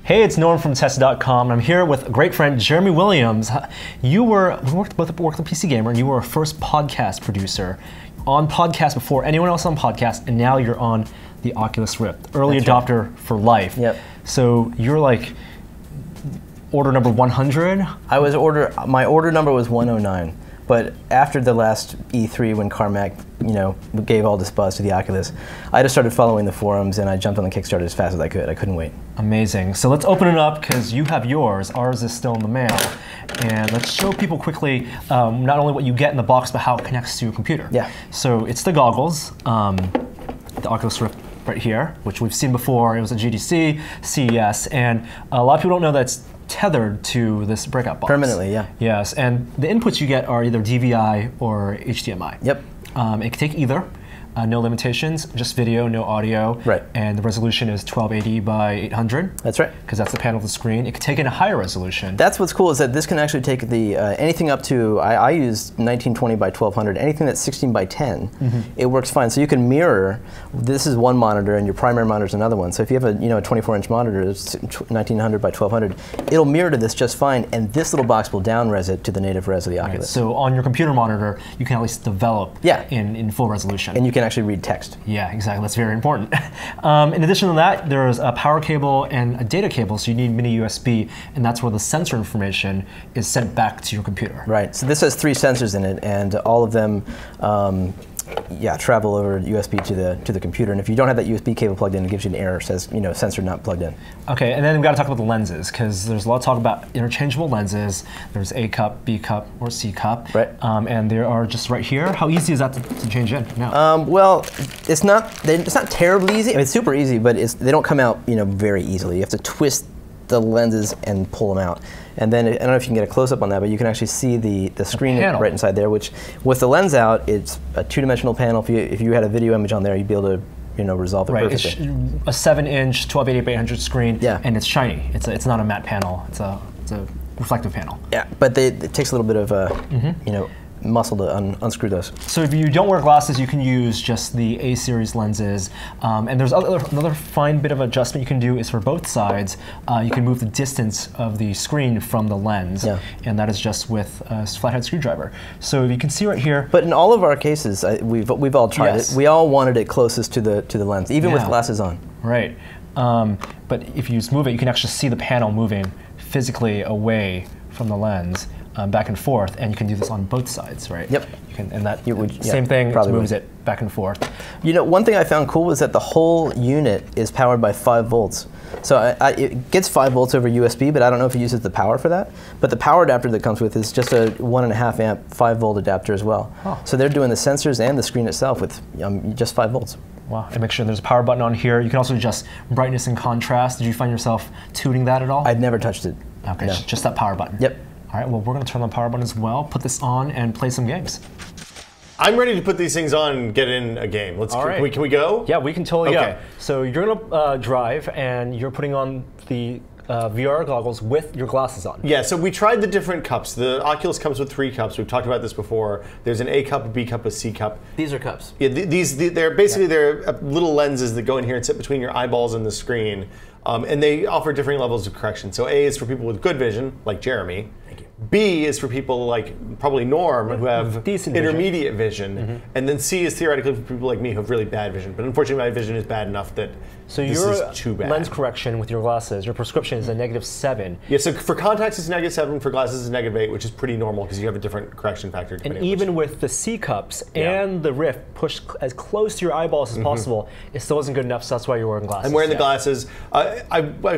Hey, it's Norm from Test.com. I'm here with a great friend, Jeremy Williams. We worked at PC Gamer, and you were a first podcast producer on podcast before anyone else on podcast, and now you're on the Oculus Rift. Early adopter for life. Yep. So you're like order number 100? My order number was 109. But after the last E3, when Carmack, gave all this buzz to the Oculus, I just started following the forums and I jumped on the Kickstarter as fast as I could. I couldn't wait. Amazing. So let's open it up because you have yours. Ours is still in the mail. And let's show people quickly not only what you get in the box, but how it connects to your computer. Yeah. So it's the goggles, the Oculus Rift right here, which we've seen before. It was at GDC, CES, and a lot of people don't know that it's tethered to this breakout box. Permanently, yeah. Yes, and the inputs you get are either DVI or HDMI. Yep. It can take either. No limitations, just video, no audio. Right. And the resolution is 1280 by 800. That's right. Because that's the panel of the screen. It can take in a higher resolution. That's what's cool is that this can actually take the anything up to, I use 1920 by 1200, anything that's 16 by 10, it works fine. So you can mirror, this is one monitor and your primary monitor is another one. So if you have a 24-inch monitor, it's 1900 by 1200, it'll mirror to this just fine, and this little box will down-res it to the native res of the Oculus. Right. So on your computer monitor, you can at least develop in full resolution. And you can actually read text. Yeah, exactly. That's very important. In addition to that, there's a power cable and a data cable, so you need mini USB, and that's where the sensor information is sent back to your computer. Right. So this has 3 sensors in it, and all of them travel over USB to the computer. And if you don't have that USB cable plugged in, it gives you an error. It says, sensor not plugged in. Okay, and then we've got to talk about the lenses, because there's a lot of talk about interchangeable lenses. There's A cup, B cup, or C cup. Right. And they are just right here. How easy is that to change in now? Well, it's not terribly easy. I mean, it's super easy, but they don't come out very easily. You have to twist the lenses and pull them out. And then, I don't know if you can get a close-up on that, but you can actually see the screen right inside there, which, with the lens out, it's a 2-dimensional panel. If you had a video image on there, you'd be able to resolve it perfectly. It's a 7-inch, 1280 by 800 screen, and it's shiny. It's not a matte panel. It's a reflective panel. Yeah, but it takes a little bit of muscle to unscrew those. So if you don't wear glasses, you can use just the A-series lenses. And there's another fine bit of adjustment you can do is for both sides. You can move the distance of the screen from the lens, and that is just with a flathead screwdriver. So you can see right here. But in all of our cases, we've all tried it. We all wanted it closest to the lens, even with glasses on. Right. But if you just move it, you can actually see the panel moving physically away from the lens. Back and forth, and you can do this on both sides, right? Yep. You can, and that same thing moves it back and forth. One thing I found cool was that the whole unit is powered by 5 volts. So it gets 5 volts over USB, but I don't know if it uses the power for that. But the power adapter that comes with is just a 1.5 amp 5-volt adapter as well. Oh. So they're doing the sensors and the screen itself with just 5 volts. Wow, and make sure there's a power button on here. You can also adjust brightness and contrast. Did you find yourself tuning that at all? I'd never touched it. Okay, no. Just that power button. Yep. All right, well, we're going to turn on the power button as well, put this on, and play some games. I'm ready to put these things on and get in a game. Can we go? Yeah, we can totally go. So you're going to drive, and you're putting on the VR goggles with your glasses on. Yeah, so we tried the different cups. The Oculus comes with 3 cups. We've talked about this before. There's an A cup, a B cup, a C cup. These are cups. Yeah, they're basically they're little lenses that go in here and sit between your eyeballs and the screen. And they offer different levels of correction. So A is for people with good vision, like Jeremy. Thank you. B is for people like probably Norm, who have intermediate vision. And then C is theoretically for people like me who have really bad vision. But unfortunately, my vision is bad enough that this is too bad. Lens correction with your glasses, your prescription is a -7. Yeah, so for contacts it's -7, for glasses it's -8, which is pretty normal because you have a different correction factor. And even with the C cups and the Rift pushed as close to your eyeballs as possible, it still isn't good enough, so that's why you're wearing glasses. I'm wearing the glasses.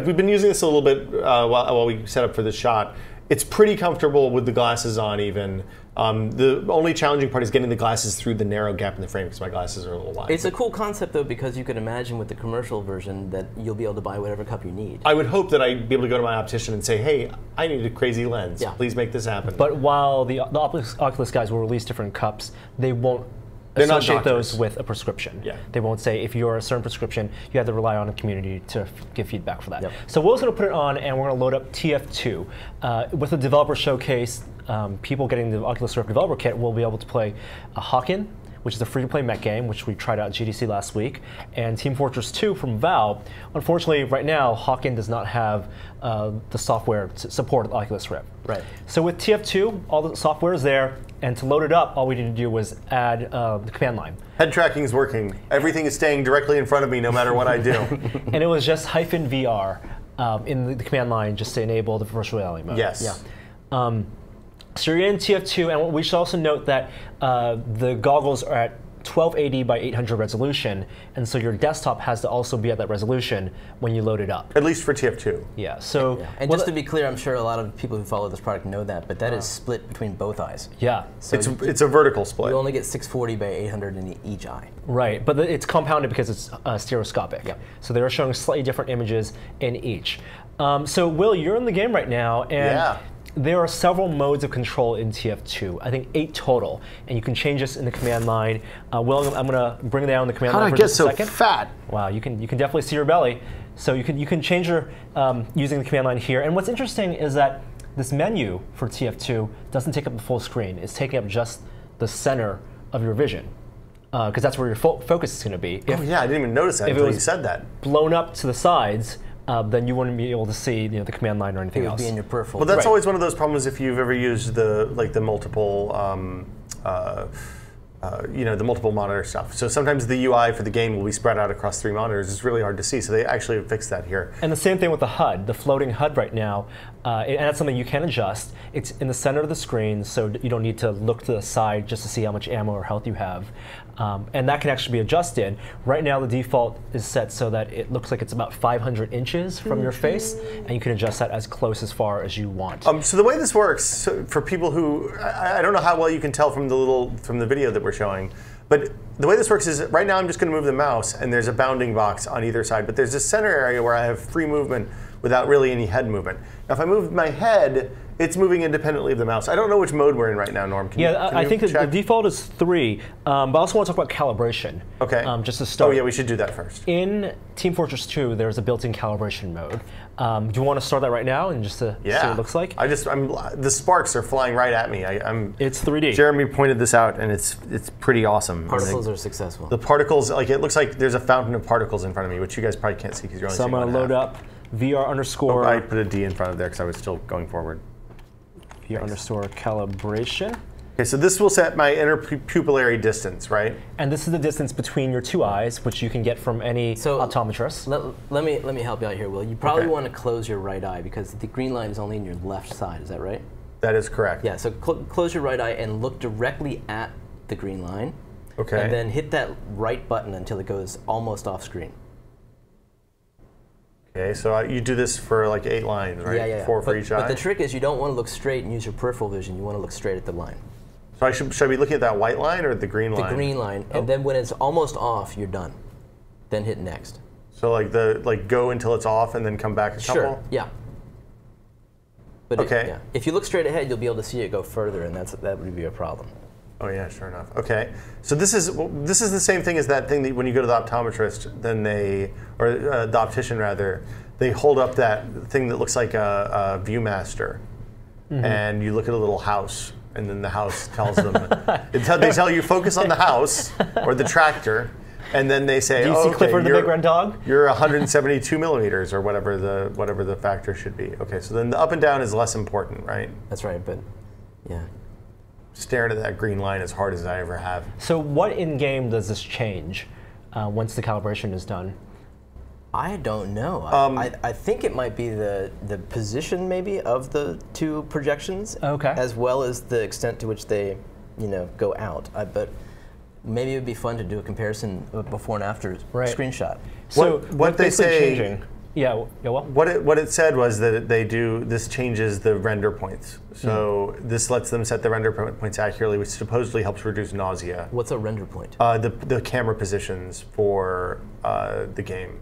We've been using this a little bit while we set up for this shot. It's pretty comfortable with the glasses on even. The only challenging part is getting the glasses through the narrow gap in the frame because my glasses are a little wide. It's a cool concept though, because you can imagine with the commercial version that you'll be able to buy whatever cup you need. I would hope that I'd be able to go to my optician and say, hey, I need a crazy lens. Please make this happen. But while the Oculus guys will release different cups, they won't They're not associate those with a prescription. They won't say if you're a certain prescription, you have to rely on a community to give feedback for that. So Will's going to put it on, and we're going to load up TF2. With the developer showcase, people getting the Oculus Rift developer kit will be able to play a Hawken, which is a free-to-play mech game, which we tried out at GDC last week, and Team Fortress 2 from Valve. Unfortunately, right now, Hawken does not have the software to support Oculus Rift. Right. So with TF2, all the software is there, and to load it up, all we need to do was add the command line. Head tracking is working. Everything is staying directly in front of me no matter what I do. And it was just -VR in the command line just to enable the virtual reality mode. Yes. Yeah. So you're in TF2, and we should also note that the goggles are at 1280 by 800 resolution, and so your desktop has to also be at that resolution when you load it up. At least for TF2. Yeah. So, yeah. And just to be clear, I'm sure a lot of people who follow this product know that, but that is split between both eyes. Yeah. So it's a vertical split. You only get 640 by 800 in each eye. Right, but it's compounded because it's stereoscopic. Yep. So they're showing slightly different images in each. So Will, you're in the game right now, and there are several modes of control in TF2. I think 8 total, and you can change this in the command line. Will, I'm going to bring it down in the command line for just a second. How did I get so fat? Wow, you can definitely see your belly. So you can change your using the command line here. And what's interesting is that this menu for TF2 doesn't take up the full screen. It's taking up just the center of your vision, because that's where your focus is going to be. Oh yeah, I didn't even notice that until you said that. Blown up to the sides, then you wouldn't be able to see the command line or anything else. It would be in your peripheral. Well, that's always one of those problems if you've ever used the multiple the multiple monitor stuff. So sometimes the UI for the game will be spread out across 3 monitors. It's really hard to see. So they actually fixed that here. And the same thing with the HUD, the floating HUD right now. And that's something you can adjust. It's in the center of the screen, so you don't need to look to the side just to see how much ammo or health you have. And that can actually be adjusted. Right now, the default is set so that it looks like it's about 500 inches from your face, and you can adjust that as close as far as you want. So the way this works, so for people who, I don't know how well you can tell from the video that we're showing, but the way this works is right now I'm just going to move the mouse, and there's a bounding box on either side, but there's this center area where I have free movement without really any head movement. Now, if I move my head, it's moving independently of the mouse. I don't know which mode we're in right now, Norm. I think the default is 3, but I also want to talk about calibration. Okay. Just to start. Oh yeah, we should do that first. In Team Fortress 2, there's a built-in calibration mode. Do you want to start that right now and just to see what it looks like? The sparks are flying right at me. It's 3D. Jeremy pointed this out, and it's pretty awesome. Particles are successful. The particles, it looks like there's a fountain of particles in front of me, which you guys probably can't see because you're only seeing So I'm going to load up VR underscore. I put a D in front of there because I was still going forward. VR underscore calibration. Okay, so this will set my interpupillary distance, right? And this is the distance between your 2 eyes, which you can get from any optometrist. Let me help you out here, Will. You probably want to close your right eye because the green line is only in your left side. Is that right? That is correct. Yeah. So close your right eye and look directly at the green line. Okay. And then hit that right button until it goes almost off screen. Okay, so you do this for like 8 lines, right? Yeah. 4 for each eye? But the trick is you don't want to look straight and use your peripheral vision. You want to look straight at the line. So should I be looking at that white line or the green line? The green line, and then when it's almost off, you're done. Then hit next. So go until it's off and then come back a couple? Sure, yeah. But if you look straight ahead, you'll be able to see it go further, and that would be a problem. Oh yeah, sure enough. Okay, so this is the same thing as that thing that when you go to the optometrist, then the optician rather, they hold up that thing that looks like a ViewMaster, and you look at a little house, and then the house tells them, they tell you focus on the house or the tractor, and then they say, do you see Clifford the Big Red Dog? You're 172 millimeters or whatever the factor should be. Okay, so then the up and down is less important, right? That's right, but yeah. Staring at that green line as hard as I ever have. So what in-game does this change once the calibration is done? I don't know. I think it might be the position maybe of the 2 projections, as well as the extent to which they, go out. But maybe it would be fun to do a comparison of before and after screenshot. So what they say. Changing? Yeah. What it said was that this changes the render points. So this lets them set the render points accurately, which supposedly helps reduce nausea. What's a render point? The camera positions for the game.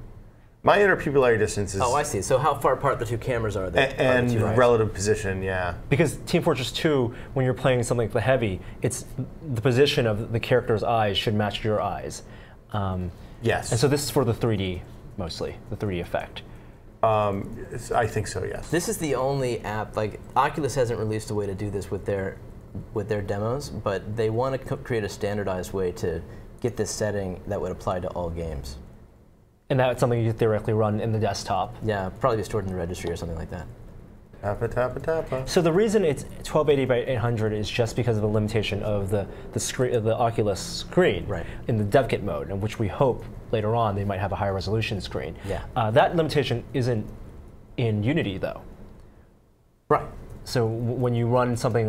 My interpupillary distance is. Oh, I see. So how far apart the 2 cameras are? And relative position, yeah. Because Team Fortress 2, when you're playing something like the heavy, it's the position of the character's eyes should match your eyes. Yes. And so this is for the 3D. Mostly, the 3D effect. I think so, yes. This is the only app, Oculus hasn't released a way to do this with their with their demos, but they want to create a standardized way to get this setting that would apply to all games. And that's something you could theoretically run in the desktop. Yeah, probably be stored in the registry or something like that. Tappa, tappa, tappa. So the reason it's 1280 by 800 is just because of the limitation of the screen, the Oculus screen, right, in the devkit mode, in which we hope later on they might have a higher resolution screen. Yeah. That limitation isn't in Unity though. Right. So when you run something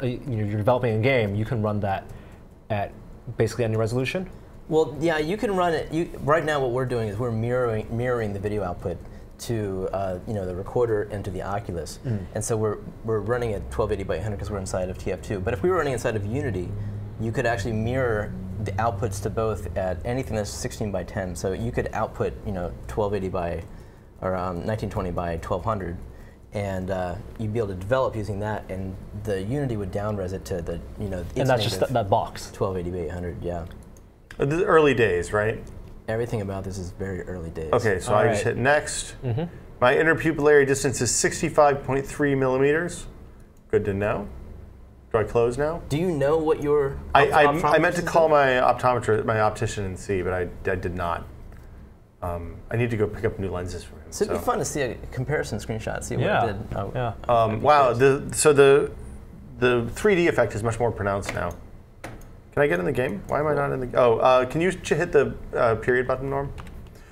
you're developing a game, you can run that at basically any resolution. Well, yeah, you can run it. Right now, what we're doing is we're mirroring the video output to the recorder and to the Oculus, and so we're running at 1280 by 800 because we're inside of TF2. But if we were running inside of Unity, you could actually mirror the outputs to both at anything that's 16 by 10. So you could output 1280 by or 1920 by 1200, and you'd be able to develop using that, and the Unity would downres it to the and that's just that box 1280 by 800. Yeah. The early days, right? Everything about this is very early days. Okay, so I just hit next. My interpupillary distance is 65.3 millimeters. Good to know. Do I close now? Do you know what your I meant to call my optometrist, my optician, and see, but I did not. I need to go pick up new lenses from him. So it'd be fun to see a comparison screenshot, see what it did. Wow, so the 3D effect is much more pronounced now. Can I get in the game? Why am I not in the? Oh, can you hit the period button, Norm?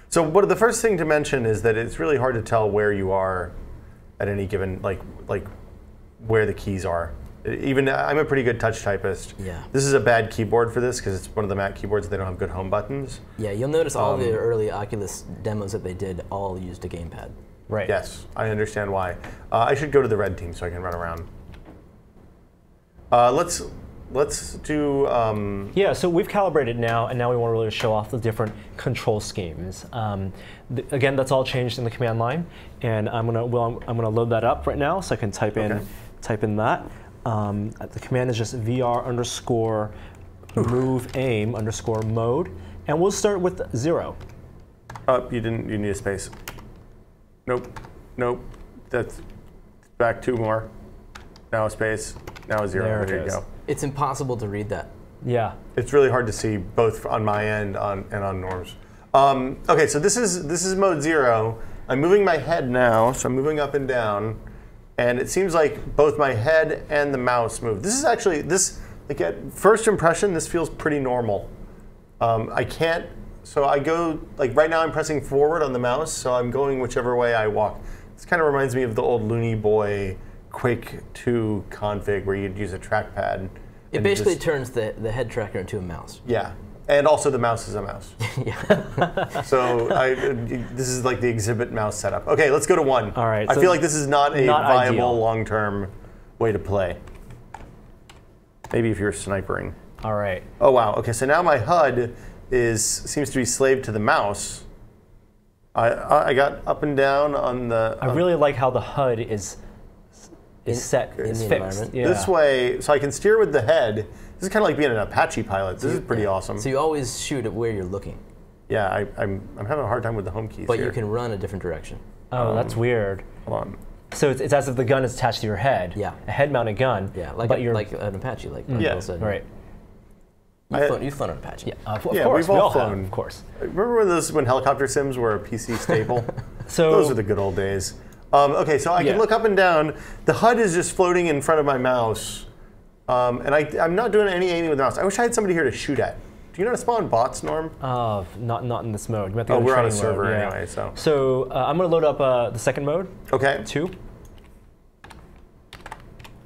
So the first thing to mention is that it's really hard to tell where you are at any given, like where the keys are. Even I'm a pretty good touch typist. Yeah. This is a bad keyboard for this because it's one of the Mac keyboards. They don't have good home buttons. Yeah, you'll notice all the early Oculus demos that they did all used a gamepad. Right. Yes, I understand why. I should go to the red team so I can run around. Let's do. Yeah, so we've calibrated now, and now we want to really show off the different control schemes. Again, that's all changed in the command line, and I'm gonna load that up right now, so I can type in that. The command is just vr_move_aim_mode, and we'll start with 0. Oh, you need a space. Nope. That's back 2 more. Now a space. Now a 0. There you go. It's impossible to read that. Yeah. It's really hard to see both on my end and on Norm's. Okay, so this is mode 0. I'm moving my head now, so I'm moving up and down, and it seems like both my head and the mouse move. This is actually like at first impression, this feels pretty normal. I can't. So I go right now. I'm pressing forward on the mouse, so I'm going whichever way I walk. This kind of reminds me of the old Looney Boy Quake 2 config where you'd use a trackpad. It basically turns the head tracker into a mouse. Yeah, and also the mouse is a mouse. Yeah. So this is like the exhibit mouse setup. Okay, let's go to 1. All right. I feel like this is not a viable ideal. long-term way to play. Maybe if you're snipering. All right. Oh wow. Okay, so now my HUD seems to be slave to the mouse. I got up and down on the. I really like how the HUD is set. In It's the fixed. environment. Yeah. This way, so I can steer with the head. This is kind of like being an Apache pilot. This is pretty awesome. So you always shoot at where you're looking. Yeah, I'm having a hard time with the home keys But here. you can run a different direction. Oh, that's weird. Hold on. So it's as if the gun is attached to your head. Yeah. A head-mounted gun. Yeah, like an Apache, like Yeah. Bill said. Right. You've flown an Apache. Yeah. Of Yeah, course. we've all have, flown. of course. Remember when helicopter sims were a PC staple? So Those are the good old days. Okay, so I can look up and down. The HUD is just floating in front of my mouse, and I'm not doing any aiming with the mouse. I wish I had somebody here to shoot at. Do you know how to spawn bots, Norm? not in this mode. You have to go to we're on a training server mode, yeah. anyway, so. So I'm going to load up the second mode. Okay. 2.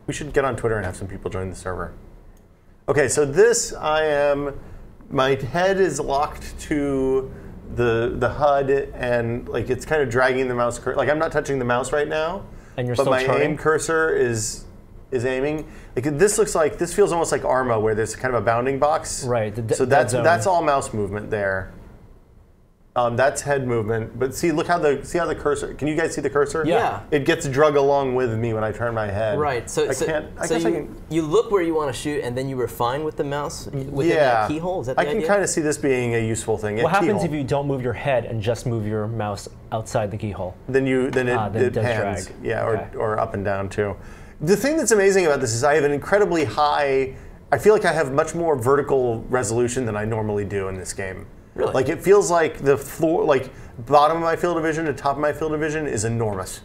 We should get on Twitter and have some people join the server. Okay, so my head is locked to the HUD, and it's kind of dragging the mouse cursor. I'm not touching the mouse right now, And you're but still my turning? aim cursor is aiming. This feels almost like Arma, where there's kind of a bounding box. Right. So that's all mouse movement there. That's head movement, but see how the cursor. Can you guys see the cursor? Yeah. It gets drug along with me when I turn my head. Right. So you look where you want to shoot, and then you refine with the mouse within that keyhole. Is that the idea? I can kind of see this being a useful thing. What happens if you don't move your head and just move your mouse outside the keyhole? Then it does pans. drag. Yeah, Okay. or up and down too. The thing that's amazing about this is I have an incredibly high. I feel like I have much more vertical resolution than I normally do in this game. Really? Like it feels like the floor, like bottom of my field of vision to top of my field of vision is enormous.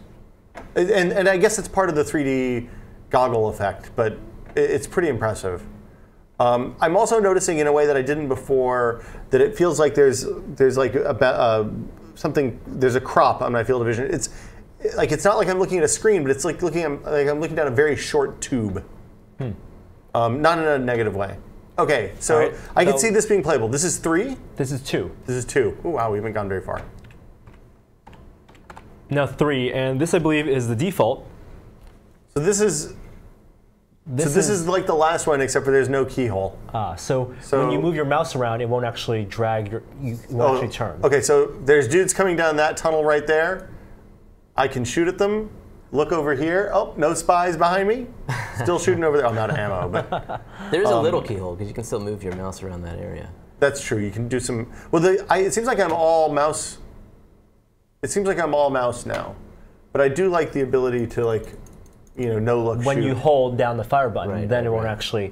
And I guess it's part of the 3D goggle effect, but it's pretty impressive. I'm also noticing in a way that I didn't before that it feels like there's like something, there's a crop on my field of vision. It's not like I'm looking at a screen, but it's like I'm looking down a very short tube. Not in a negative way. Okay, so right, I can see this being playable. This is 3? This is 2. This is 2. Oh, wow, we haven't gone very far. Now 3, and this I believe is the default. So this is like the last one, except for there's no keyhole. So when you move your mouse around, it won't actually drag you won't actually turn. Okay, so there's dudes coming down that tunnel right there. I can shoot at them. Look over here. Oh, no spies behind me. Still shooting over there. I'm out of ammo, but there's a little keyhole because you can still move your mouse around that area. That's true. You can do some. Well, it seems like I'm all mouse. It seems like I'm all mouse now, but I do like the ability to no look. When shoot. you hold down the fire button, then it won't actually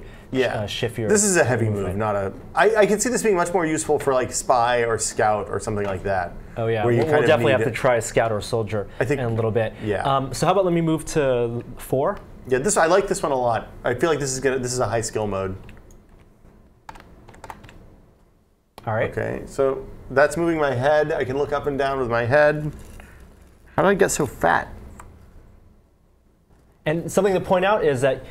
shift your. This is a heavy move, not a. I can see this being much more useful for like spy or scout or something like that. Oh yeah, we'll definitely have to try a scout or a soldier in a little bit. Yeah. So how about let me move to 4? Yeah, I like this one a lot. I feel like this is a high skill mode. All right. Okay, so that's moving my head. I can look up and down with my head. How did I get so fat? And something to point out is that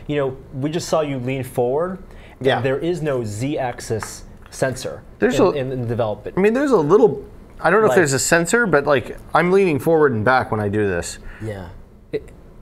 we just saw you lean forward. Yeah. And there is no Z-axis sensor in development. I mean, there's a little. I don't know if there's a sensor, but like I'm leaning forward and back when I do this. Yeah.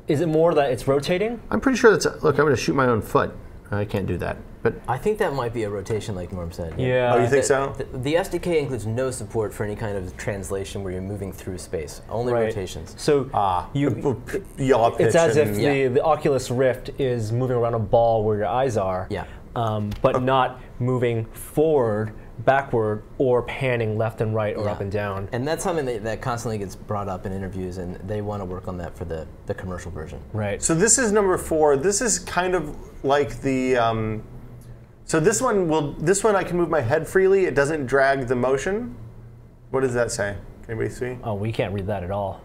Is it more that it's rotating? I'm pretty sure that's. Look, I'm going to shoot my own foot. I can't do that. But I think that might be a rotation, like Norm said. Yeah. Oh, you think so? The SDK includes no support for any kind of translation where you're moving through space. Only rotations. So it's as if the Oculus Rift is moving around a ball where your eyes are. Yeah. But not moving forward, backward, or panning left and right or up and down. And that's something that constantly gets brought up in interviews, and they want to work on that for the commercial version. Right. So this is number 4. This is kind of like the. So this one I can move my head freely. It doesn't drag the motion. What does that say? Can anybody see? Oh, we can't read that at all.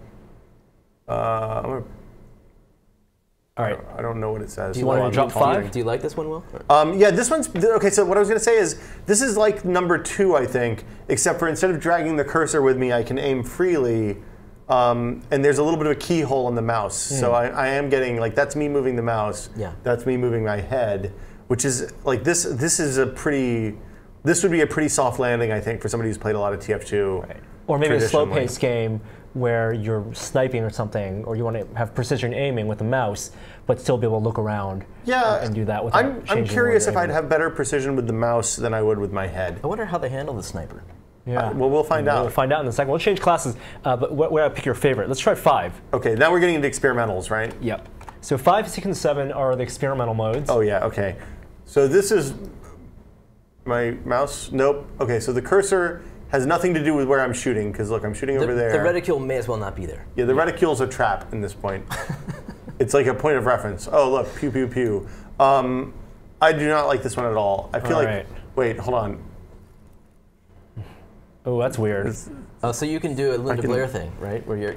All right. I don't know what it says. Do you want to drop 5? Do you like this one, Will? Yeah, this one's okay. So what I was going to say is this is like number 2, I think, except for instead of dragging the cursor with me, I can aim freely, and there's a little bit of a keyhole in the mouse. So I am getting that's me moving the mouse. Yeah. That's me moving my head, which is like this. This would be a pretty soft landing, I think, for somebody who's played a lot of TF2. Right. Or maybe a slow-paced game where you're sniping or something, or you want to have precision aiming with the mouse, but still be able to look around and do that without I'm curious if I'd have better precision with the mouse than I would with my head. I wonder how they handle the sniper. Yeah. Well, we'll find out. We'll find out in a second. We'll change classes, but where I pick your favorite. Let's try 5. Okay, now we're getting into experimentals, right? Yep. So 5, 6, and 7 are the experimental modes. Oh yeah, okay. So this is my mouse. Nope. Okay, so the cursor has nothing to do with where I'm shooting, because look, I'm shooting over there. The reticule may as well not be there. Yeah, the reticule's a trap in this point. It's like a point of reference. Oh, look, pew, pew, pew. I do not like this one at all. I feel wait, hold on. Oh, that's weird. Oh, so you can do a Linda Blair thing, right? Where you're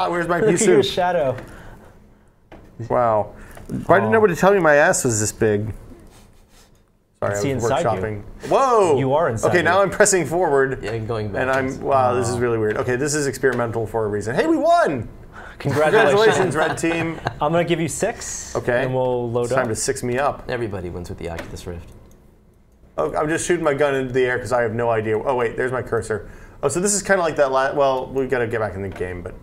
where's my pew soup? Your shadow. Wow. Why didn't nobody tell me my ass was this big? Sorry, I was workshopping. Whoa! You are inside. Okay, now I'm pressing forward. Yeah, going back. And I'm, wow, this is really weird. Okay, this is experimental for a reason. Hey, we won! Congratulations, Red Team. I'm going to give you 6. Okay. And we'll load it's time to 6 me up. Everybody wins with the Oculus Rift. Oh, I'm just shooting my gun into the air because I have no idea. Oh, wait, there's my cursor. Oh, so this is kind of like that well, we've got to get back in the game, but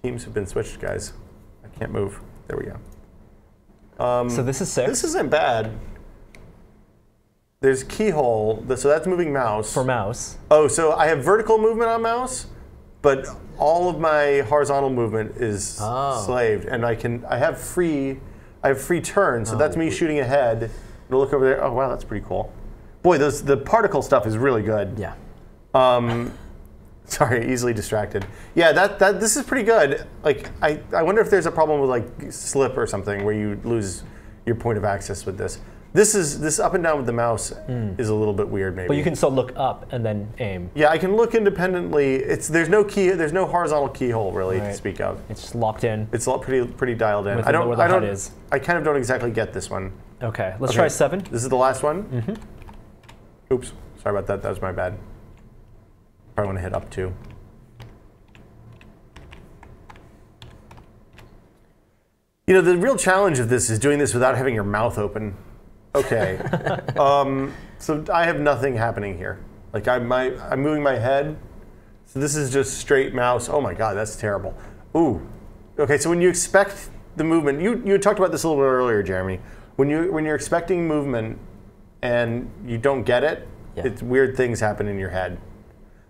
teams have been switched, guys. I can't move. There we go. So this is 6. This isn't bad. There's keyhole, so that's moving mouse. For mouse. Oh, so I have vertical movement on mouse, but all of my horizontal movement is slaved, and I have free turn, so that's me shooting ahead. To look over there. Oh wow, that's pretty cool. Boy, the particle stuff is really good. Yeah. Sorry, easily distracted. Yeah, this is pretty good. Like, I wonder if there's a problem with like slip or something where you lose your point of access with this. This up and down with the mouse is a little bit weird, maybe. But you can still look up and then aim. Yeah, I can look independently. There's no horizontal keyhole really to speak of. It's just locked in. It's pretty dialed in. I don't know where the HUD is. I kind of don't exactly get this one. Okay, let's try 7. This is the last one. Oops, sorry about that. That was my bad. Probably want to hit up 2. You know, the real challenge of this is doing this without having your mouth open. Okay. So I have nothing happening here. Like I'm moving my head. So this is just straight mouse. Oh my God, that's terrible. Ooh. Okay, so when you expect the movement, you talked about this a little bit earlier, Jeremy. When you're expecting movement and you don't get it, it's weird things happen in your head.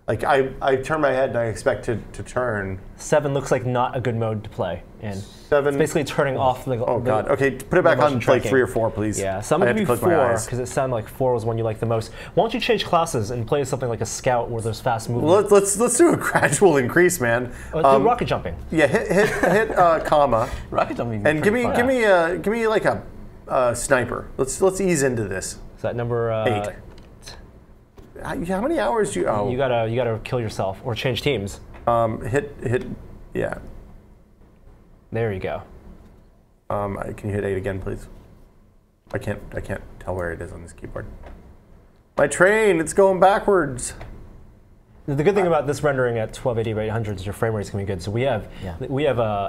Like I turn my head and I expect to turn. 7 looks like not a good mode to play in. 7. It's basically turning off the. Oh God. Okay, put it back on like 3 or 4, please. Yeah, so I'm gonna give you 4 because it sounded like 4 was one you liked the most. Why don't you change classes and play something like a scout where there's fast movement? Well, let's do a gradual increase, man. Do rocket jumping. Yeah, hit comma. Rocket jumping. And give me like a sniper. Let's ease into this. Is that number 8? How many hours do you? Oh, you gotta kill yourself or change teams. Hit. Yeah. There you go. Can you hit 8 again, please? I can't tell where it is on this keyboard. My train, it's going backwards. The good thing about this rendering at 1280 by 800 is your frame rate is going to be good. So we have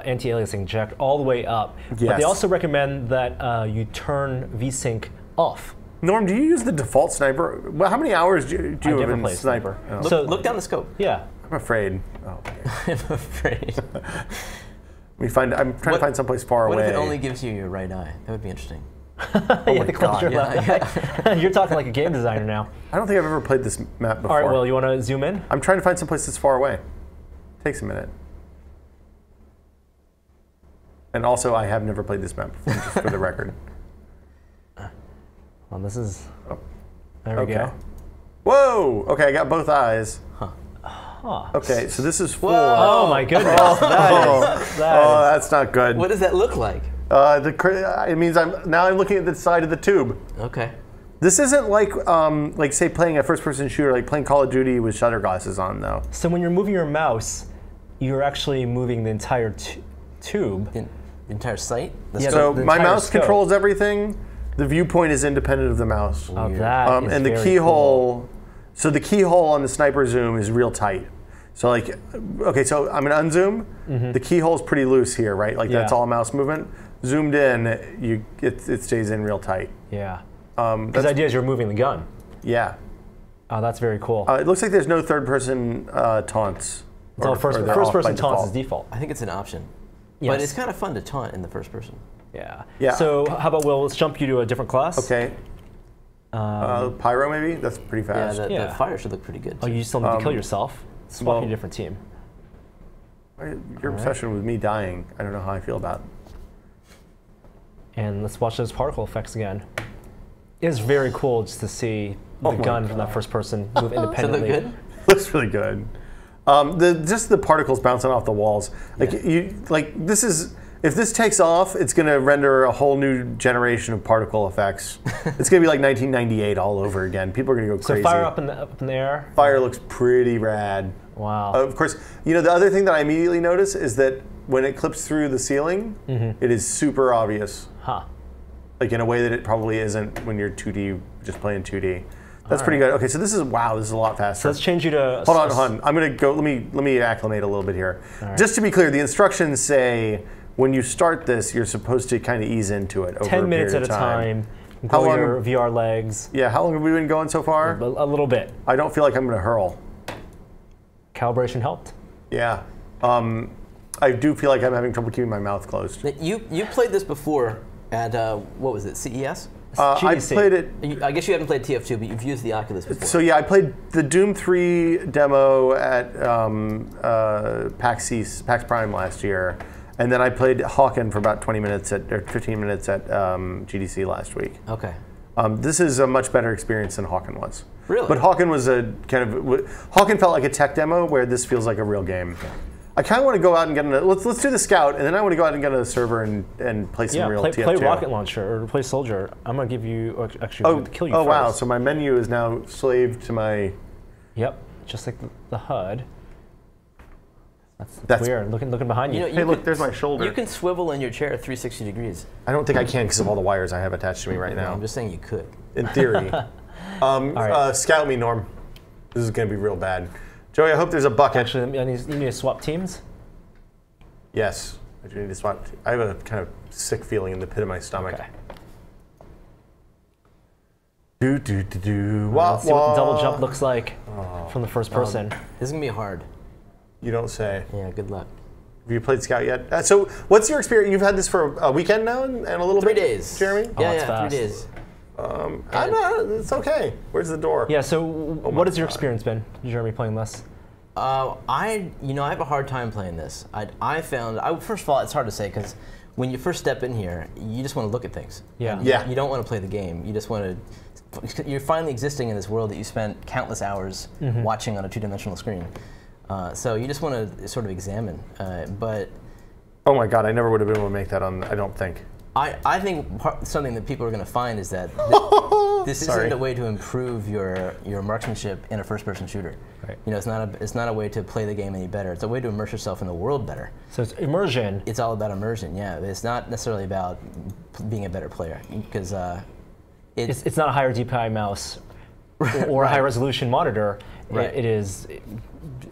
anti-aliasing jacked all the way up. Yes. But they also recommend that you turn VSync off. Norm, do you use the default sniper? Well, how many hours do you have in sniper? Oh. Look down the scope. Yeah. I'm afraid. Oh, okay. I'm afraid. I'm trying to find someplace far away. What if it only gives you your right eye? That would be interesting. Oh my God. You're talking like a game designer now. I don't think I've ever played this map before. All right, well, you want to zoom in? I'm trying to find someplace that's far away. Takes a minute. And also, I have never played this map before, just for the record. Well, this is. There we go. Whoa! Okay, I got both eyes. Huh. Okay, so this is 4. Oh my goodness! That's not good. What does that look like? It means I'm looking at the side of the tube. Okay. This isn't like say playing a first-person shooter, like playing Call of Duty with shutter glasses on, though. So when you're moving your mouse, you're actually moving the entire tube. The entire site. So my mouse controls everything. The viewpoint is independent of the mouse. Oh, that is and the very keyhole. Cool. So the keyhole on the sniper zoom is real tight. So like, okay, so I'm gonna unzoom. The keyhole's pretty loose here, right? Like that's all mouse movement. Zoomed in, it stays in real tight. Yeah. Because the idea is you're moving the gun. Yeah. Oh, that's very cool. It looks like there's no third-person taunts. No, first-person taunts is default. I think it's an option. Yes. But it's kind of fun to taunt in the first person. Yeah. So how about let's jump you to a different class. Okay. Pyro maybe? That's pretty fast. Yeah, the fire should look pretty good. Oh, you still need to kill yourself. Swap to a different team. Your obsession with me dying, I don't know how I feel about. And let's watch those particle effects again. It's very cool just to see the gun from that first person move independently. Does it look good? Looks really good. Just the particles bouncing off the walls. If this takes off, it's going to render a whole new generation of particle effects. It's going to be like 1998 all over again. People are going to go crazy. So fire up in the air? Fire looks pretty rad. Wow. Of course, the other thing that I immediately notice is that when it clips through the ceiling, it is super obvious. Huh. Like in a way that it probably isn't when you're 2D, just playing 2D. That's pretty good. Okay, so this is a lot faster. So let's change you to. Hold on. I'm gonna go. Let me acclimate a little bit here. Right. Just to be clear, the instructions say when you start this, you're supposed to kind of ease into it over 10 minutes a at a time. How long? Your VR legs. Yeah. How long have we been going so far? A little bit. I don't feel like I'm gonna hurl. Calibration helped. Yeah. I do feel like I'm having trouble keeping my mouth closed. You played this before at what was it? CES? I played it. I guess you haven't played TF2, but you've used the Oculus before. So yeah, I played the Doom 3 demo at PAX Prime last year, and then I played Hawken for about 15 minutes at GDC last week. Okay. This is a much better experience than Hawken was. Really? But Hawken was a kind of Hawken felt like a tech demo, where this feels like a real game. I kind of want to go out and get let's do the Scout, and then I want to go out and get a server and play some real TF2. Play Rocket Launcher or play Soldier. I'm gonna give you actually kill you first. Wow! So my menu is now slave to my. Yep, just like the HUD. That's weird. Looking behind you. Hey, look, there's my shoulder. You can swivel in your chair 360 degrees. I don't think I can because of all the wires I have attached to me right now. I'm just saying you could. In theory. Scout me, Norm. This is going to be real bad. Joey, I hope there's a bucket. Actually, you need to swap teams? Yes, I do need to swap. I have a kind of sick feeling in the pit of my stomach. Okay. Let's see what the double jump looks like from the first person. This is going to be hard. You don't say. Yeah, good luck. Have you played Scout yet? So what's your experience? You've had this for a weekend now and a little 3 bit? days. Jeremy? Yeah, 3 days. It's okay. Where's the door? Yeah, so what has your experience been, Jeremy, playing this? I have a hard time playing this. I found, first of all, it's hard to say because when you first step in here, you just want to look at things. Yeah. You don't want to play the game. You just want to, you're finally existing in this world that you spent countless hours watching on a two-dimensional screen. So you just want to sort of examine, but. Oh my God, I never would have been able to make that on, I don't think. I think something that people are going to find is that this isn't a way to improve your marksmanship in a first-person shooter. Right. You know, it's not a way to play the game any better. It's a way to immerse yourself in the world better. So it's immersion. It's all about immersion, yeah. It's not necessarily about being a better player because it's not a higher DPI mouse or a high-resolution monitor. Right. It is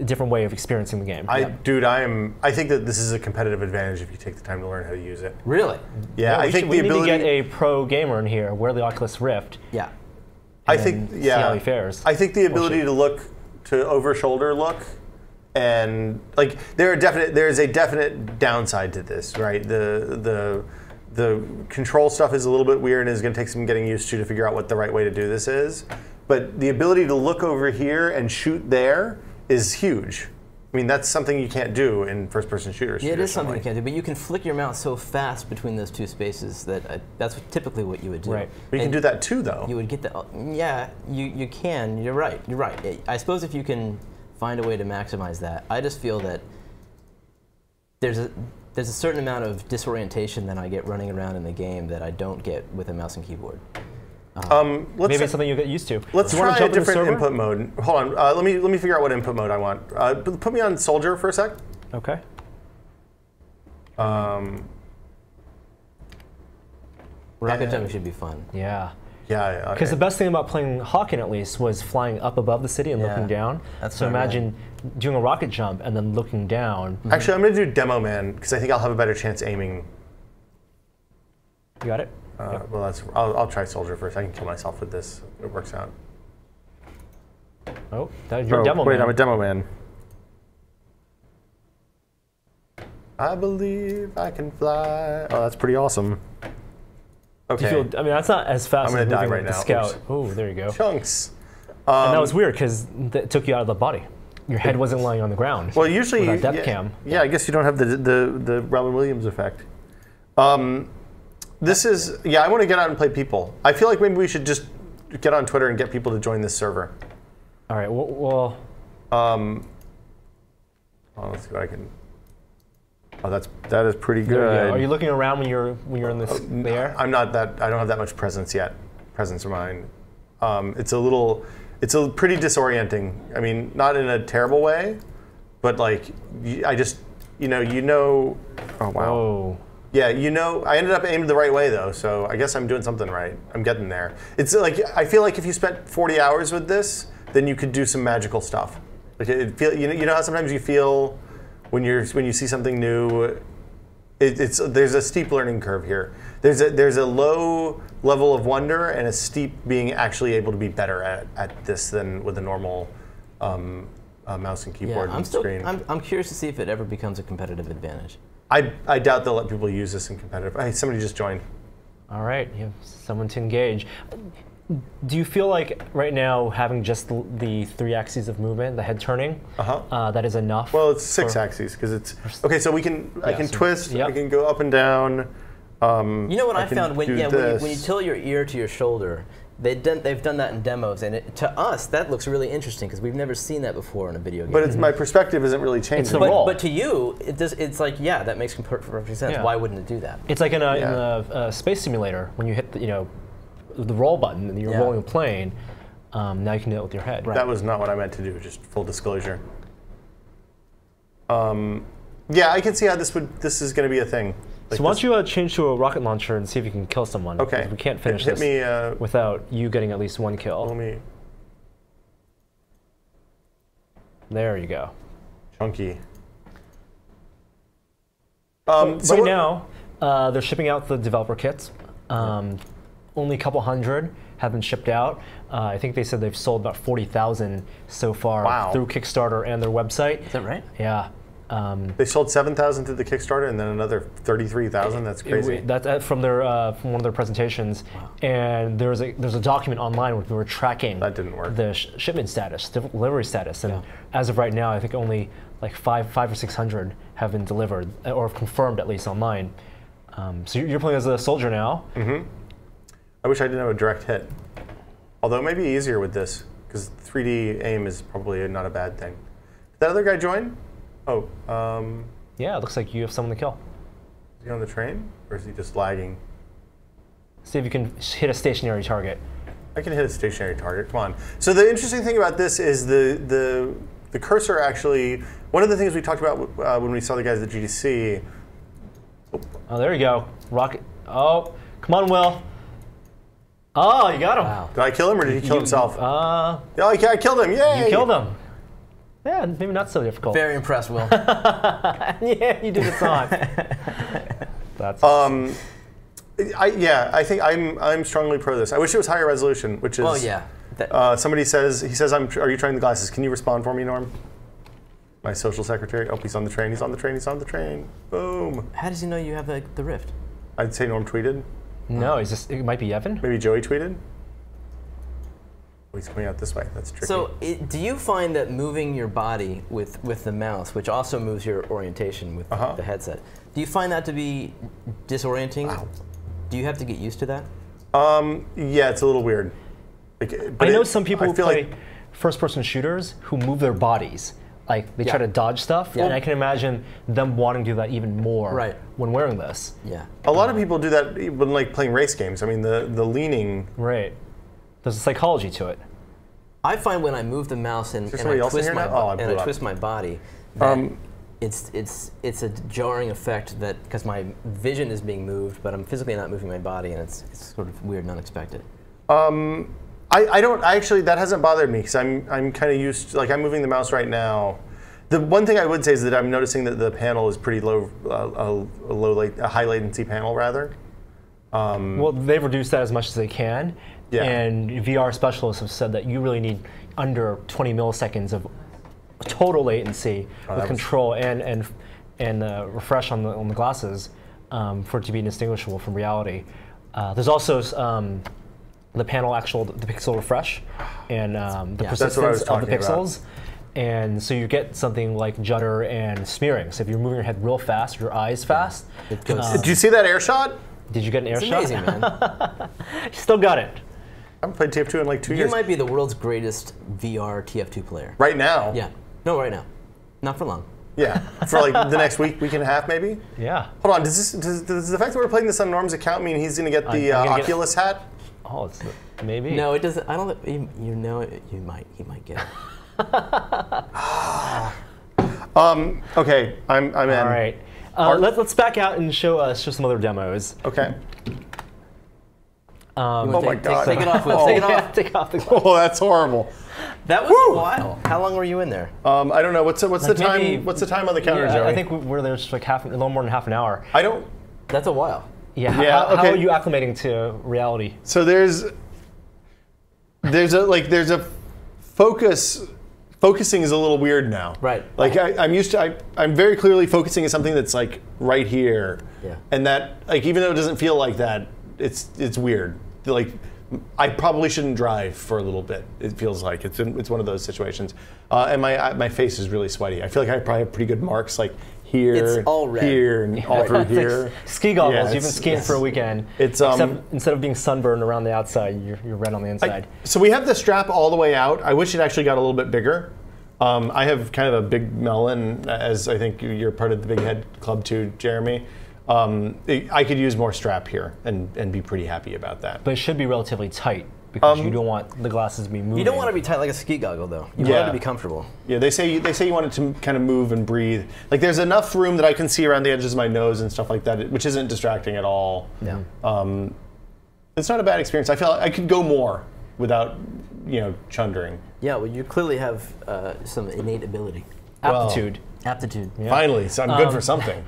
a different way of experiencing the game. I think that this is a competitive advantage if you take the time to learn how to use it. Really? Yeah, I think we need to get a pro gamer in here. Wear the Oculus Rift. Yeah. See how he fares. I think the ability to over shoulder look, and like there is a definite downside to this, right? The control stuff is a little bit weird and is going to take some getting used to figure out what the right way to do this is. But the ability to look over here and shoot there is huge. I mean, that's something you can't do in first-person shooters. Yeah, it is something you can't do, but you can flick your mouse so fast between those two spaces that that's typically what you would do. Right. But you can do that too, though. You would get that. Yeah, you can. You're right. You're right. I suppose if you can find a way to maximize that, I just feel that there's a certain amount of disorientation that I get running around in the game that I don't get with a mouse and keyboard. Maybe it's something you get used to. Let's try a different input mode. Hold on. Let me figure out what input mode I want. Put me on Soldier for a sec. Okay. Rocket jumping should be fun. Yeah. Yeah. Because the best thing about playing Hawken, at least, was flying up above the city and looking down. So imagine doing a rocket jump and then looking down. Actually, I'm going to do Demo Man because I think I'll have a better chance aiming. You got it? Well, I'll try Soldier first. I can kill myself with this. It works out. Oh, you're Demo Man. Wait, I'm a Demo Man. I believe I can fly. Oh, that's pretty awesome. Okay. I mean, that's not as fast I'm as gonna die moving right with the now. Scout. Oh, there you go. Chunks. And that was weird because it took you out of the body. Your head wasn't lying on the ground. Well, usually with that depth cam. Yeah, I guess you don't have the Robin Williams effect. This is, I want to get out and play people. I feel like maybe we should just get on Twitter and get people to join this server. All right, well. Let's see what I can. Oh, that is pretty good. Are you looking around when you're in the air? I'm not that. I don't have that much presence yet. Presence of mind. It's a pretty disorienting. I mean, not in a terrible way, but like I just, Oh wow. Whoa. Yeah, I ended up aiming the right way though, so I guess I'm doing something right. I'm getting there. It's like I feel like if you spent 40 hours with this, then you could do some magical stuff. Like you know how sometimes you feel when you see something new, there's a steep learning curve here. There's a low level of wonder and a steep being actually able to be better at this than with a normal mouse and keyboard and screen. I'm curious to see if it ever becomes a competitive advantage. I doubt they'll let people use this in competitive. Hey, somebody just joined. All right, you have someone to engage. Do you feel like right now having just the 3 axes of movement, the head turning, that is enough? Well, it's 6 axes because it's okay. So I can twist. I can go up and down. You know what I found when you tilt your ear to your shoulder, they've done that in demos, and to us that looks really interesting because we've never seen that before in a video game. But my perspective isn't really changing. But to you, it's like, yeah, that makes perfect sense. Yeah. Why wouldn't it do that? It's like in a space simulator when you hit the roll button and you're rolling a plane. Now you can do it with your head. Right. That was not what I meant to do. Just full disclosure. Yeah, I can see how this is going to be a thing. Like so why don't you change to a rocket launcher and see if you can kill someone? Okay. We can't finish hit this me, without you getting at least one kill. Let me. There you go. Chunky. So right now, they're shipping out the developer kits. Only a couple hundred have been shipped out. I think they said they've sold about 40,000 so far through Kickstarter and their website. Is that right? Yeah. They sold 7,000 through the Kickstarter and then another 33,000. That's crazy. That's from their from one of their presentations. Wow. And there's a document online where we were tracking that didn't work. The shipment status, delivery status, and as of right now, I think only like 500 or 600 have been delivered or confirmed at least online. So you're playing as a soldier now. Mm-hmm. I wish I didn't have a direct hit. Although it may be easier with this because 3D aim is probably not a bad thing. Did that other guy join? Oh, yeah, it looks like you have someone to kill. Is he on the train, or is he just lagging? See if you can hit a stationary target. I can hit a stationary target, come on. So the interesting thing about this is the cursor actually, one of the things we talked about when we saw the guys at GDC. Oh, there you go, rocket. Oh, come on, Will. Oh, you got him. Wow. Did I kill him, or did he kill himself? Yeah, I killed him, yay! You killed him. Yeah, maybe not so difficult. Very impressed, Will. Yeah, you did it on. That's I think I'm strongly pro this. I wish it was higher resolution, which is. Oh yeah. Somebody says are you trying the glasses? Can you respond for me, Norm? My social secretary. Oh, he's on the train. He's on the train. He's on the train. Boom. How does he know you have the Rift? I'd say Norm tweeted. No, it might be Evan. Maybe Joey tweeted. Oh, he's coming out this way. That's tricky. So, do you find that moving your body with the mouse, which also moves your orientation with the headset, do you find that to be disorienting? Wow. Do you have to get used to that? Yeah, it's a little weird. I know some people who play first-person shooters who move their bodies. Like, they try to dodge stuff, and I can imagine them wanting to do that even more when wearing this. Yeah. A lot of people do that when playing race games. I mean, the leaning. Right. There's a psychology to it. I find when I move the mouse and I twist my body, that it's a jarring effect that because my vision is being moved, but I'm physically not moving my body, and it's sort of weird and unexpected. That hasn't bothered me because I'm kind of used to, I'm moving the mouse right now. The one thing I would say is that I'm noticing that the panel is pretty low, a high latency panel rather. Well, they've reduced that as much as they can. Yeah. And VR specialists have said that you really need under 20 milliseconds of total latency with control and refresh on the glasses for it to be indistinguishable from reality. There's also the pixel refresh and the persistence of the pixels. And so you get something like judder and smearing. So if you're moving your head real fast, your eyes fast. Did you see that air shot? Did you get an air shot? Amazing, man. You still got it. I haven't played TF2 in like 2 years. You might be the world's greatest VR TF2 player. Right now? Yeah. No, right now. Not for long. Yeah. For the next week and a half, maybe? Yeah. Hold on. Does the fact that we're playing this on Norm's account mean he's going to get the Oculus hat? Oh, maybe. No, it doesn't. I don't. You know, he might get it. Okay, I'm in. All right. Let's back out and show some other demos. Okay. Oh my God! Take it off, Will. Take it off. Yeah, take off the. Oh, that's horrible. That was a while. How long were you in there? I don't know. What's the time? What's the time on the counter, Joey? I think we're there just like a little more than half an hour. I don't. That's a while. Yeah. How are you acclimating to reality? So there's a focus. Focusing is a little weird now. Right. Like I'm used to. I'm very clearly focusing on something that's like right here. Yeah. And that even though it doesn't feel like that, it's weird. Like I probably shouldn't drive for a little bit. It feels like it's one of those situations. And my face is really sweaty. I feel like I probably have pretty good marks like here, It's all red. here, and all through here. Ski goggles. Yeah, You've been skiing for a weekend. It's Except instead of being sunburned around the outside, you're red on the inside. So we have the strap all the way out. I wish it actually got a little bit bigger. I have kind of a big melon, as I think you're part of the Big Head Club too, Jeremy. I could use more strap here and be pretty happy about that. But it should be relatively tight because you don't want the glasses to be moving. You don't want to be tight like a ski goggle, though. You want it to be comfortable. Yeah, they say you want it to kind of move and breathe. Like there's enough room that I can see around the edges of my nose and stuff like that, which isn't distracting at all. Yeah. It's not a bad experience. I feel like I could go more without, chundering. Yeah, well, you clearly have some innate ability. Aptitude. Aptitude. Yeah. Finally, so I'm good for something.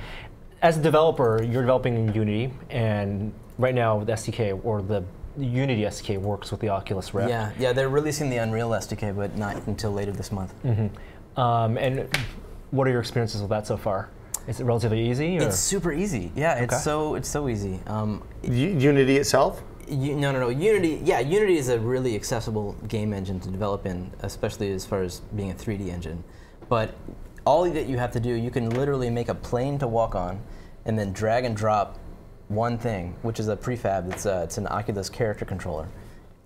As a developer, you're developing in Unity, and right now the SDK, or the Unity SDK, works with the Oculus Rift. Yeah, they're releasing the Unreal SDK, but not until later this month. And what are your experiences with that so far? Is it relatively easy? Or? It's super easy. Yeah, it's so easy. Unity itself? No. Unity. Yeah, Unity is a really accessible game engine to develop in, especially as far as being a 3D engine. But all that you have to do, you can literally make a plane to walk on, and then drag and drop one thing, which is a prefab. It's an Oculus character controller,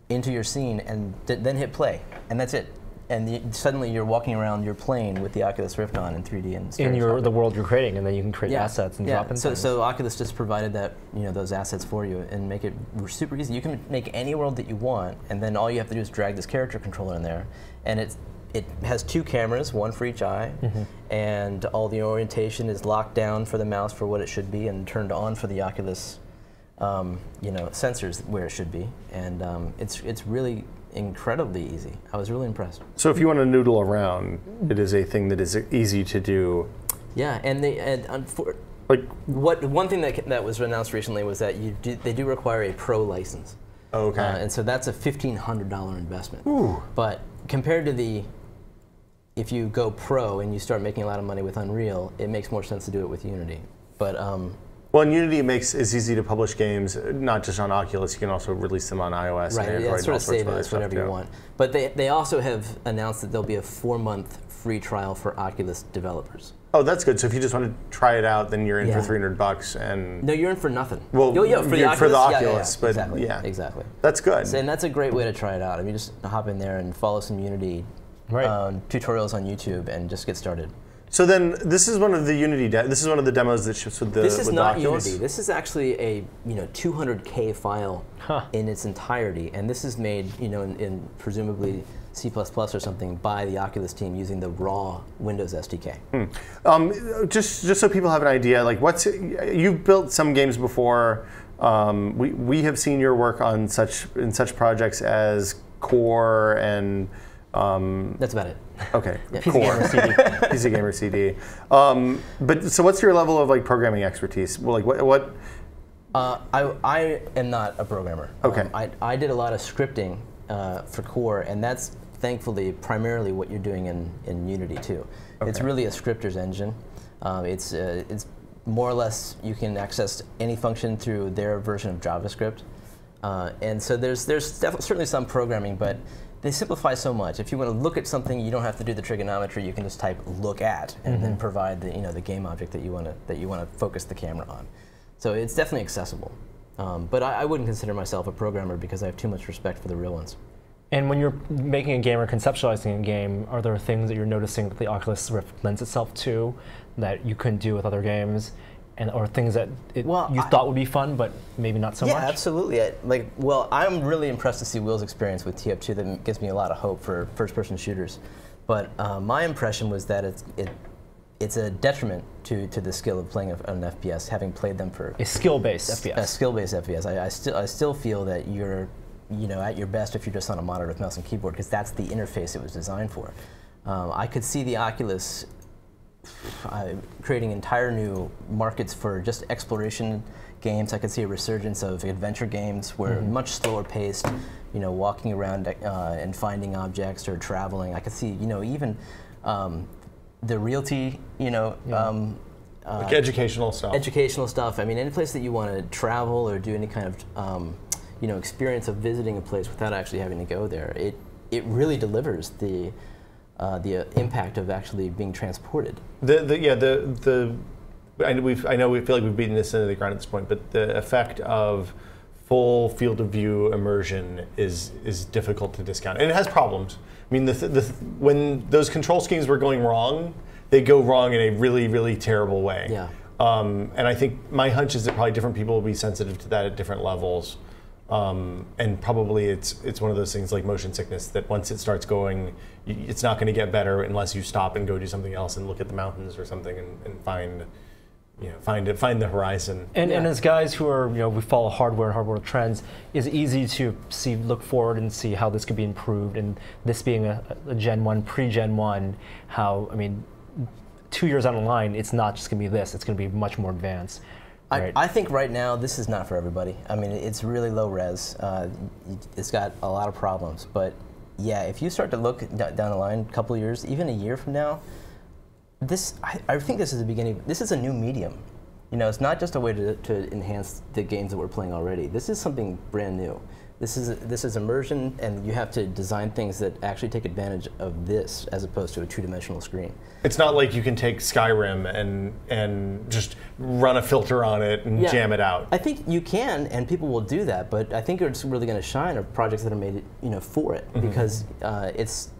into your scene, and then hit play, and that's it. And suddenly you're walking around your plane with the Oculus Rift on in 3D and in the world you're creating, and then you can create assets and drop in things. So Oculus just provided that those assets for you and make it super easy. You can make any world that you want, and then all you have to do is drag this character controller in there, and it has 2 cameras, one for each eye, and all the orientation is locked down for the mouse for what it should be, and turned on for the Oculus, sensors where it should be, and it's really incredibly easy. I was really impressed. So if you want to noodle around, it is a thing that is easy to do. Yeah, and one thing that was announced recently was that they do require a pro license. Okay. And so that's a $1,500 investment. Ooh. But compared to if you go pro and you start making a lot of money with Unreal, it makes more sense to do it with Unity. But well, in Unity, it's easy to publish games, not just on Oculus. You can also release them on iOS and Android. Yeah, sort of save save as whatever you want. But they also have announced that there'll be a 4-month free trial for Oculus developers. Oh, that's good. So if you just want to try it out, then you're in for $300 and. No, you're in for nothing. Well, for the Oculus, but exactly. That's good. And that's a great way to try it out. I mean, just hop in there and follow some Unity tutorials on YouTube and just get started. So then, this is one of the Unity. This is one of the demos that ships with the. This is not Oculus. Unity. This is actually a 200K file in its entirety, and this is made in presumably C++ or something by the Oculus team using the raw Windows SDK. Just so people have an idea, like you've built some games before. We have seen your work on such projects as Core and. That's about it. Okay, PC Core. Gamer CD. PC Gamer CD. But so, what's your level of programming expertise? Well, what? I am not a programmer. Okay. I did a lot of scripting for Core, and that's thankfully primarily what you're doing in Unity too. Okay. It's really a scripter's engine. It's more or less you can access any function through their version of JavaScript, and so there's certainly some programming, but they simplify so much. If you want to look at something, you don't have to do the trigonometry. You can just type "look at" and then provide the game object that you want to focus the camera on. So it's definitely accessible. But I wouldn't consider myself a programmer because I have too much respect for the real ones. And when you're making a game or conceptualizing a game, are there things that you're noticing that the Oculus Rift lends itself to that you couldn't do with other games? Or things that you thought would be fun, but maybe not so much? Yeah, absolutely. I'm really impressed to see Will's experience with TF2. That gives me a lot of hope for first-person shooters. But my impression was that it's a detriment to the skill of playing an FPS, having played them for a skill-based FPS. A skill-based FPS. I still feel that you're at your best if you're just on a monitor with mouse and keyboard, because that's the interface it was designed for. I could see the Oculus creating entire new markets for just exploration games. I could see a resurgence of adventure games where much slower paced, walking around and finding objects or traveling. I could see, even the realty, like educational stuff. Educational stuff. I mean, any place that you want to travel or do any kind of, experience of visiting a place without actually having to go there. It really delivers the the impact of actually being transported. I know we feel like we've beaten this into the ground at this point, but the effect of full field of view immersion is difficult to discount, and it has problems. I mean, when those control schemes were going wrong, they go wrong in a really, really terrible way. Yeah. And I think my hunch is that probably different people will be sensitive to that at different levels. And probably it's one of those things like motion sickness that once it starts going, it's not going to get better unless you stop and go do something else and look at the mountains or something and find the horizon. And as guys who are, we follow hardware trends, it's easy to look forward and see how this could be improved. And this being a Gen 1, pre-Gen 1, how, I mean, 2 years down the line, it's not just going to be this, it's going to be much more advanced. Right? I think right now, this is not for everybody. I mean, it's really low res. It's got a lot of problems. But yeah, if you start to look down the line, a couple of years, even a year from now, I think this is the beginning. This is a new medium. It's not just a way to enhance the games that we're playing already. This is something brand new. This is immersion, and you have to design things that actually take advantage of this as opposed to a two-dimensional screen. It's not like you can take Skyrim and just run a filter on it and jam it out. I think you can, and people will do that. But I think it's really going to shine are projects that are made for it, because it's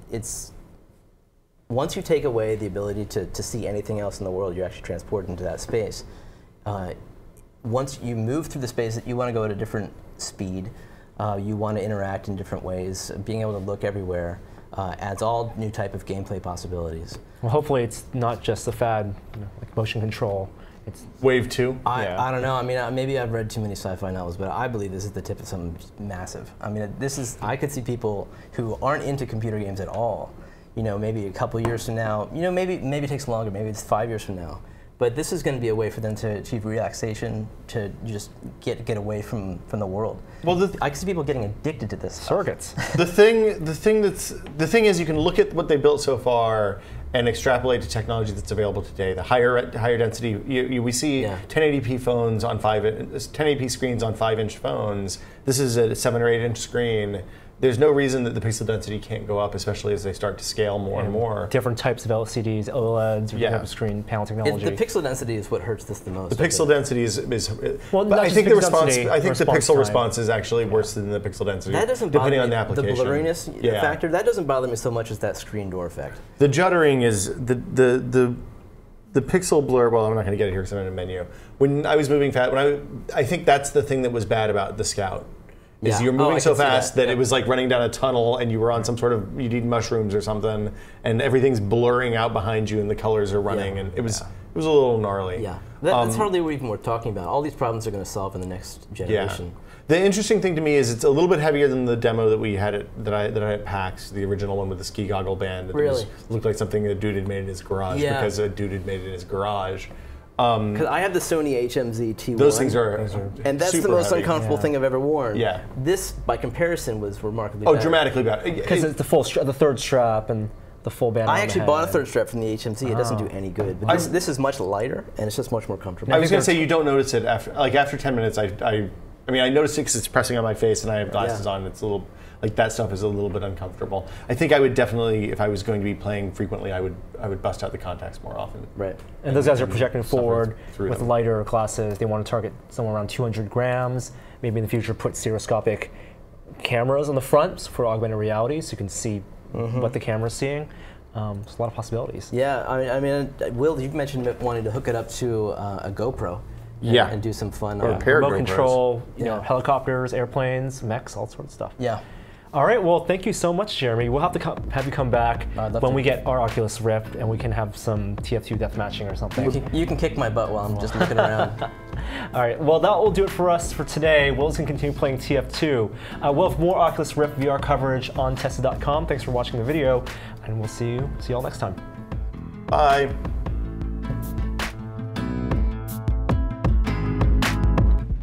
once you take away the ability to see anything else in the world, you're actually transported into that space. Once you move through the space, you want to go at a different speed. You want to interact in different ways. Being able to look everywhere adds all new type of gameplay possibilities. Well, hopefully it's not just a fad, like motion control. It's Wave 2? I don't know. I mean, maybe I've read too many sci-fi novels, but I believe this is the tip of something massive. I mean, I could see people who aren't into computer games at all, maybe a couple years from now, maybe it takes longer, maybe it's 5 years from now. But this is going to be a way for them to achieve relaxation, to just get away from the world. Well, I can see people getting addicted to this. Surrogates. The thing is, you can look at what they built so far and extrapolate to technology that's available today. The higher density, we see 1080p phones on 1080p screens on 5-inch phones. This is a 7 or 8-inch screen. There's no reason that the pixel density can't go up, especially as they start to scale more and more. Different types of LCDs, OLEDs, or type of screen panel technology. The pixel density is what hurts this the most. The pixel density is well, but I think the response. I think the pixel response is actually worse than the pixel density. That doesn't depending bother on the application. The blurriness factor, that doesn't bother me so much as that screen door effect. The juddering is the pixel blur. Well, I'm not going to get it here because I'm in a menu. When I was moving fast, I think that's the thing that was bad about the Scout. You're moving so fast that it was like running down a tunnel and you were on some sort of, you need mushrooms or something, and everything's blurring out behind you and the colors are running, and it was a little gnarly. Yeah, that's hardly what even we're talking about. All these problems are going to solve in the next generation. Yeah. The interesting thing to me is it's a little bit heavier than the demo that we had that I had at PAX, the original one with the ski goggle band. Really? Looked like something a dude had made in his garage because a dude had made it in his garage. Because I have the Sony HMZ T1. Those things are and that's the most uncomfortable thing I've ever worn. Yeah. This, by comparison, was remarkably better. Oh, dramatically better. Because it's the third strap and the full band. I actually bought a third strap from the HMZ. It doesn't do any good. But this is much lighter, and it's just much more comfortable. I was going to say you don't notice it after 10 minutes. I mean, I noticed it because it's pressing on my face, and I have glasses on. It's a little. Like that stuff is a little bit uncomfortable. I think I would definitely, if I was going to be playing frequently, I would bust out the contacts more often. Right. And those guys are projecting forward with lighter glasses. They want to target somewhere around 200 grams. Maybe in the future put stereoscopic cameras on the front for augmented reality, so you can see what the camera's seeing. There's a lot of possibilities. Yeah. I mean, Will, you mentioned wanting to hook it up to a GoPro. And do some fun remote control, helicopters, airplanes, mechs, all sorts of stuff. Yeah. All right, well, thank you so much, Jeremy. We'll have to have you come back when we get our Oculus Rift and we can have some TF2 deathmatching or something. You can kick my butt while I'm just looking around. All right, well, that will do it for us for today. Will's going to continue playing TF2. We'll have more Oculus Rift VR coverage on tested.com. Thanks for watching the video, and we'll see you all next time. Bye.